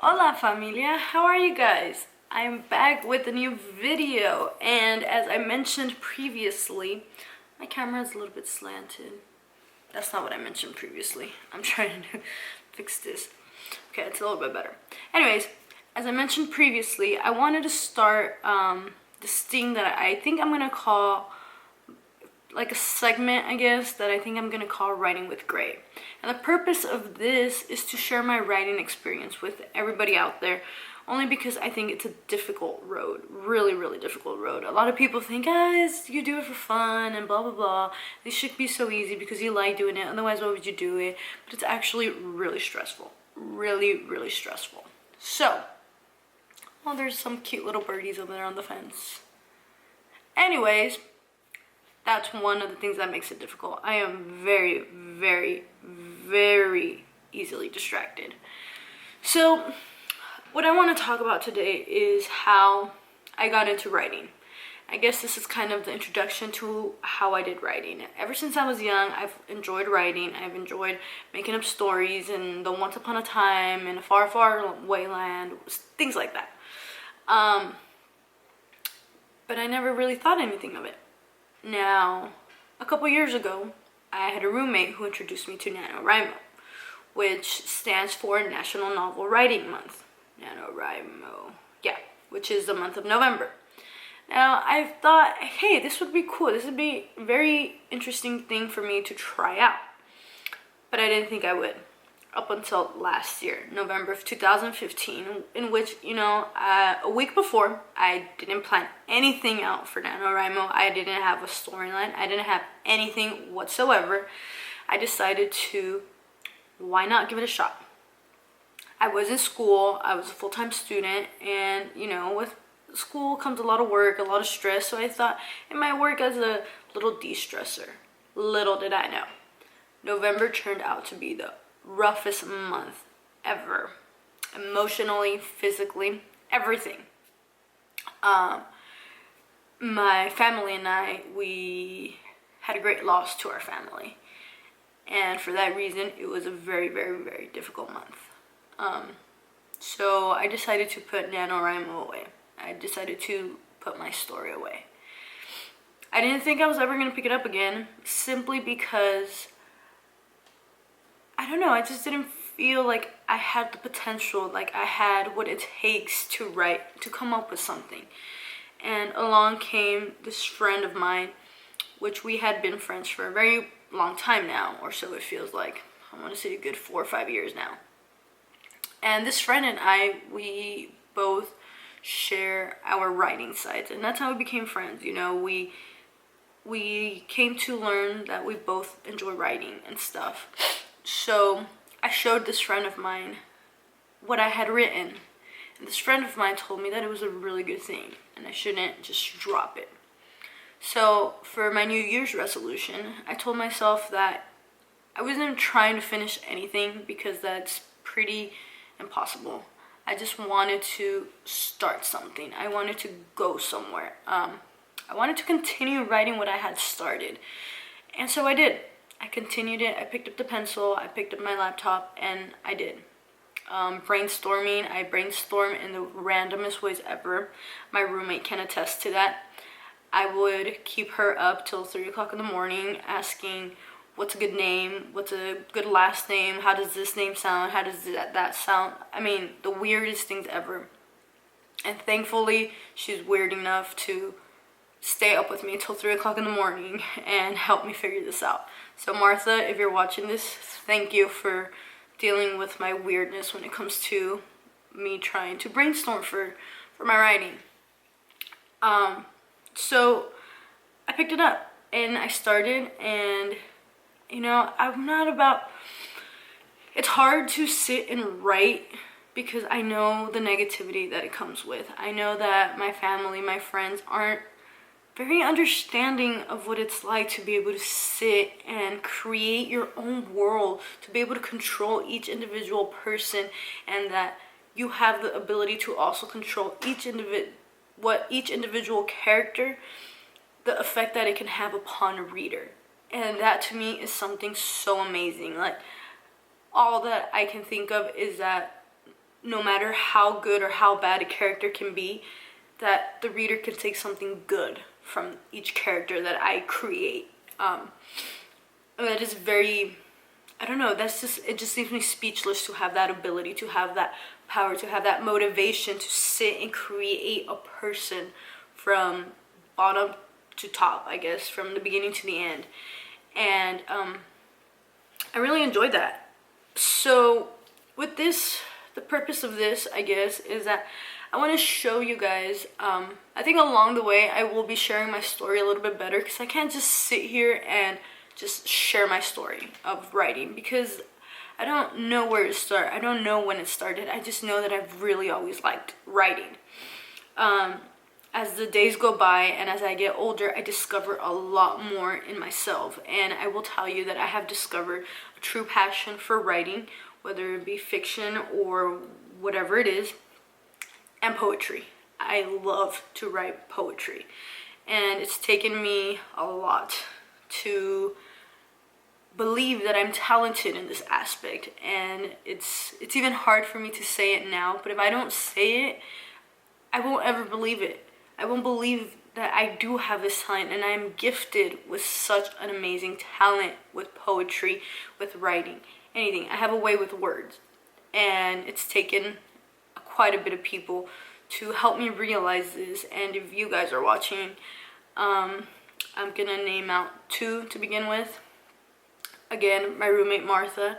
Hola familia, how are you guys? I'm back with a new video, and as I mentioned previously, my camera is a little bit slanted. That's not what I mentioned previously. I'm trying to fix this. Okay, it's a little bit better. Anyways, as I mentioned previously, I wanted to start this thing that I think I'm gonna call like a segment, I guess, that I think I'm gonna call Writing with Gray. And the purpose of this is to share my writing experience with everybody out there, only because I think it's a difficult road, really difficult road. A lot of people think, guys, you do it for fun and blah blah blah. This should be so easy because you like doing it, otherwise why would you do it? But it's actually really stressful, really stressful. So, well, there's some cute little birdies over there on the fence. Anyways, that's one of the things that makes it difficult. I am very easily distracted. So what I want to talk about today is how I got into writing. I guess this is kind of the introduction to how I did writing. Ever since I was young, I've enjoyed writing. I've enjoyed making up stories and the once upon a time in a far away land, things like that. But I never really thought anything of it. Now, a couple years ago, I had a roommate who introduced me to NaNoWriMo, which stands for National Novel Writing Month. NaNoWriMo, yeah, which is the month of November. Now, I thought, hey, this would be cool. This would be a very interesting thing for me to try out. But I didn't think I would. Up until last year, November of 2015, in which, a week before, I didn't plan anything out for NaNoWriMo. I didn't have a storyline. I didn't have anything whatsoever. I decided to, why not give it a shot? I was in school. I was a full-time student, and, with school comes a lot of work, a lot of stress, so I thought it might work as a little de-stressor. Little did I know. November turned out to be the roughest month ever, emotionally, physically, everything. My family and I, we had a great loss to our family, and for that reason it was a very difficult month. So I decided to put NaNoWriMo away. I decided to put my story away. I didn't think I was ever going to pick it up again, simply because I don't know, I just didn't feel like I had the potential, like I had what it takes to write, to come up with something. And along came this friend of mine, which we had been friends for a very long time now, or so it feels like. I want to say a good 4 or 5 years now. And this friend and I, we both share our writing sides, and that's how we became friends. We came to learn that we both enjoy writing and stuff. So I showed this friend of mine what I had written, and this friend of mine told me that it was a really good thing and I shouldn't just drop it. So for my New Year's resolution, I told myself that I wasn't trying to finish anything because that's pretty impossible. I just wanted to start something. I wanted to go somewhere. I wanted to continue writing what I had started, and so I did. I continued it. I picked up the pencil, I picked up my laptop, and I did. Brainstorming, I brainstorm in the randomest ways ever. My roommate can attest to that. I would keep her up till 3 o'clock in the morning asking, what's a good name? What's a good last name? How does this name sound? How does that sound? I mean, the weirdest things ever. And thankfully, she's weird enough to stay up with me till 3 o'clock in the morning and help me figure this out. So Martha, if you're watching this, thank you for dealing with my weirdness when it comes to me trying to brainstorm for my writing. So I picked it up and I started, and I'm not about, it's hard to sit and write because I know the negativity that it comes with. I know that my family, my friends aren't very understanding of what it's like to be able to sit and create your own world, to be able to control each individual person, and that you have the ability to also control each individual character, the effect that it can have upon a reader. And that to me is something so amazing. Like, all that I can think of is that no matter how good or how bad a character can be, that the reader can take something good from each character that I create. That is very, I don't know, it just leaves me speechless to have that ability, to have that power, to have that motivation to sit and create a person from bottom to top, I guess, from the beginning to the end. And I really enjoyed that. So with this, the purpose of this, I guess, is that I want to show you guys, I think along the way I will be sharing my story a little bit better, because I can't just sit here and just share my story of writing, because I don't know where to start. I don't know when it started. I just know that I've really always liked writing. As the days go by and as I get older, I discover a lot more in myself, and I will tell you that I have discovered a true passion for writing, whether it be fiction or whatever it is, and poetry. I love to write poetry, and it's taken me a lot to believe that I'm talented in this aspect, and it's even hard for me to say it now, but if I don't say it, I won't ever believe it. I won't believe that I do have this talent, and I am gifted with such an amazing talent with poetry, with writing, anything. I have a way with words, and it's taken quite a bit of people to help me realize this. And if you guys are watching, I'm gonna name out two to begin with. Again, my roommate Martha,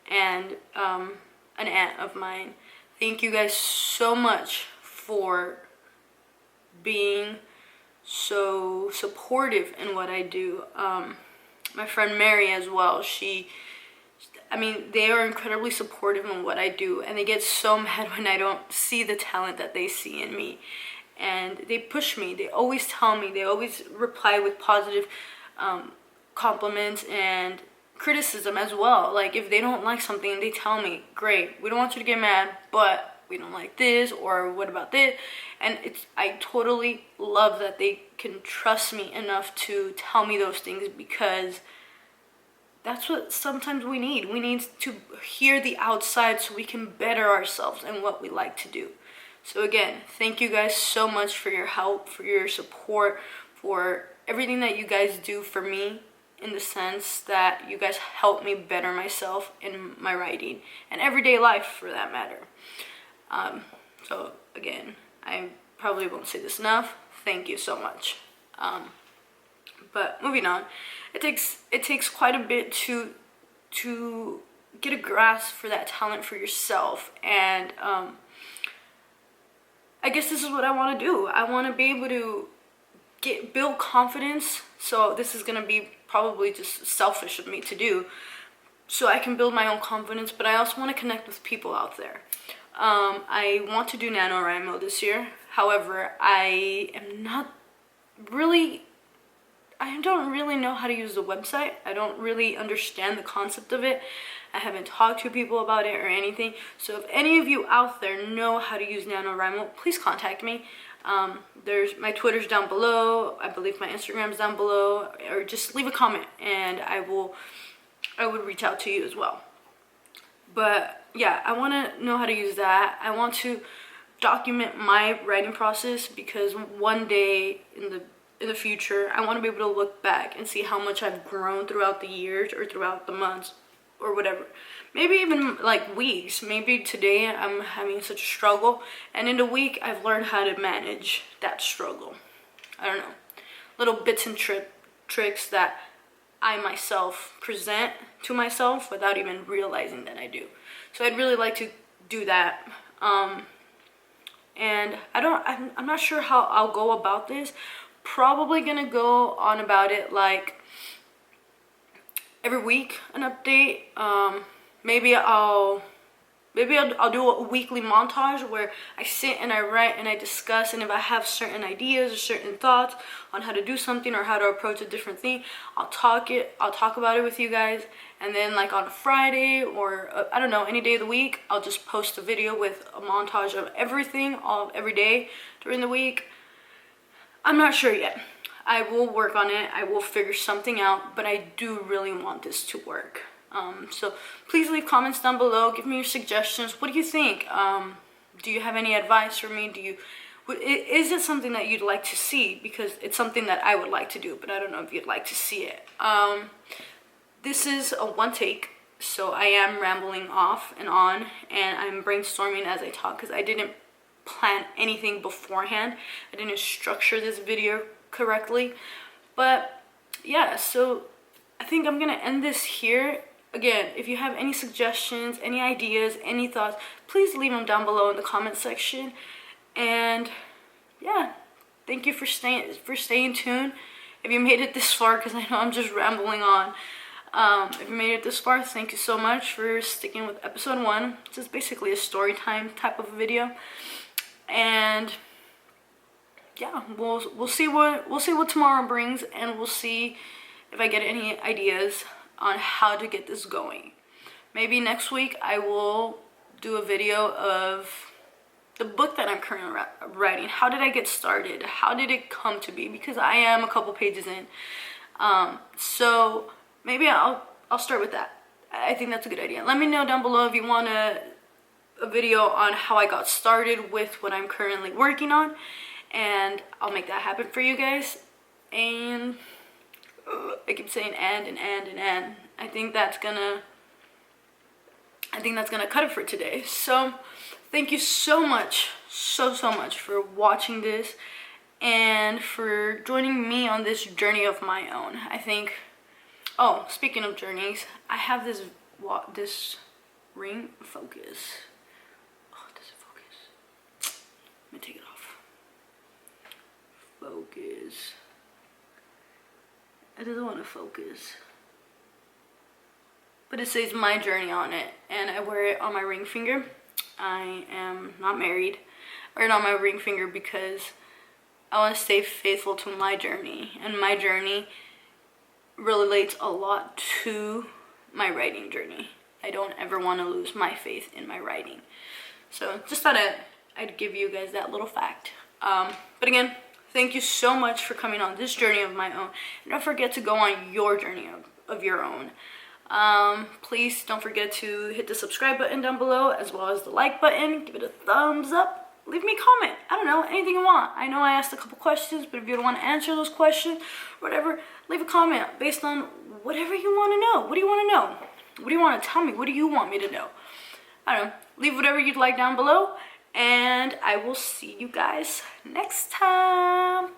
and an aunt of mine. Thank you guys so much for being so supportive in what I do. My friend Mary as well, they are incredibly supportive in what I do, and they get so mad when I don't see the talent that they see in me. And they push me. They always tell me. They always reply with positive compliments and criticism as well. Like, if they don't like something, they tell me, great, we don't want you to get mad, but we don't like this, or what about this? And I totally love that they can trust me enough to tell me those things, because that's what sometimes we need. We need to hear the outside so we can better ourselves and what we like to do. So again, thank you guys so much for your help, for your support, for everything that you guys do for me, in the sense that you guys help me better myself in my writing and everyday life, for that matter. So again, I probably won't say this enough. Thank you so much. But moving on, it takes quite a bit to get a grasp for that talent for yourself, and I guess this is what I want to do. I want to be able to build confidence. So this is gonna be probably just selfish of me to do, so I can build my own confidence, but I also want to connect with people out there. I want to do NaNoWriMo this year. However, I don't really know how to use the website. I don't really understand the concept of it. I haven't talked to people about it or anything. So if any of you out there know how to use NaNoWriMo, please contact me. There's my Twitter's down below. I believe my Instagram's down below, or just leave a comment and I would reach out to you as well. But yeah, I want to know how to use that. I want to document my writing process, because one day in the future, I want to be able to look back and see how much I've grown throughout the years, or throughout the months, or whatever. Maybe even like weeks. Maybe today I'm having such a struggle, and in a week I've learned how to manage that struggle. I don't know. Little bits and tricks that I myself present to myself without even realizing that I do. So I'd really like to do that. And I'm not sure how I'll go about this. Probably gonna go on about it like every week, an update. Maybe I'll do a weekly montage where I sit and I write and I discuss, and if I have certain ideas or certain thoughts on how to do something or how to approach a different thing, I'll talk about it with you guys. And then like on a Friday, or I don't know, any day of the week, I'll just post a video with a montage of everything every day during the week. I'm not sure yet. I will work on it. I will figure something out, but I do really want this to work. So please leave comments down below. Give me your suggestions. What do you think? Do you have any advice for me? Is it something that you'd like to see? Because it's something that I would like to do, but I don't know if you'd like to see it. This is a one take, so I am rambling off and on, and I'm brainstorming as I talk because I didn't plan anything beforehand. I didn't structure this video correctly. But yeah, so I think I'm gonna end this here. Again, if you have any suggestions, any ideas, any thoughts, please leave them down below in the comment section. And yeah, thank you for staying tuned. If you made it this far, because I know I'm just rambling on. If you made it this far, thank you so much for sticking with episode 1. This is basically a story time type of video. And yeah, we'll see what tomorrow brings, and we'll see if I get any ideas on how to get this going. Maybe next week I will do a video of the book that I'm currently writing. How did I get started? How did it come to be? Because I am a couple pages in. So maybe I'll start with that. I think that's a good idea. Let me know down below if you want a video on how I got started with what I'm currently working on, and I'll make that happen for you guys. And I keep saying and. I think that's gonna cut it for today. So thank you so much for watching this and for joining me on this journey of my own. I think, oh, speaking of journeys, I have this ring. Focus. Oh, does it focus? Let me take it off. Focus. It doesn't want to focus. But it says my journey on it, and I wear it on my ring finger. I am not married. I wear it on my ring finger because I want to stay faithful to my journey, and my journey relates a lot to my writing journey. I don't ever want to lose my faith in my writing. So just thought I'd give you guys that little fact. But again, thank you so much for coming on this journey of my own. And don't forget to go on your journey of your own. Please don't forget to hit the subscribe button down below, as well as the like button. Give it a thumbs up. Leave me a comment. I don't know, anything you want. I know I asked a couple questions, but if you don't want to answer those questions, whatever, leave a comment based on whatever you want to know. What do you want to know? What do you want to tell me? What do you want me to know? I don't know. Leave whatever you'd like down below, and I will see you guys next time.